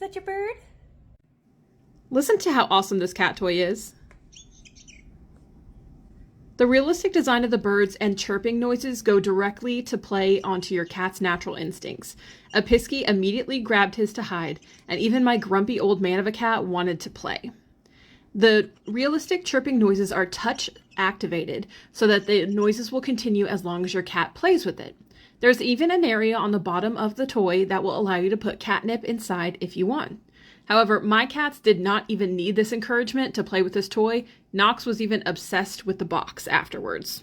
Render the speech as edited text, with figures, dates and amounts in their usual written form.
that your bird? Listen to how awesome this cat toy is. The realistic design of the birds and chirping noises go directly to play onto your cat's natural instincts. A Pisky immediately grabbed his to hide, and even my grumpy old man of a cat wanted to play. The realistic chirping noises are touch activated so that the noises will continue as long as your cat plays with it. There's even an area on the bottom of the toy that will allow you to put catnip inside if you want. However, my cats did not even need this encouragement to play with this toy. Knox was even obsessed with the box afterwards.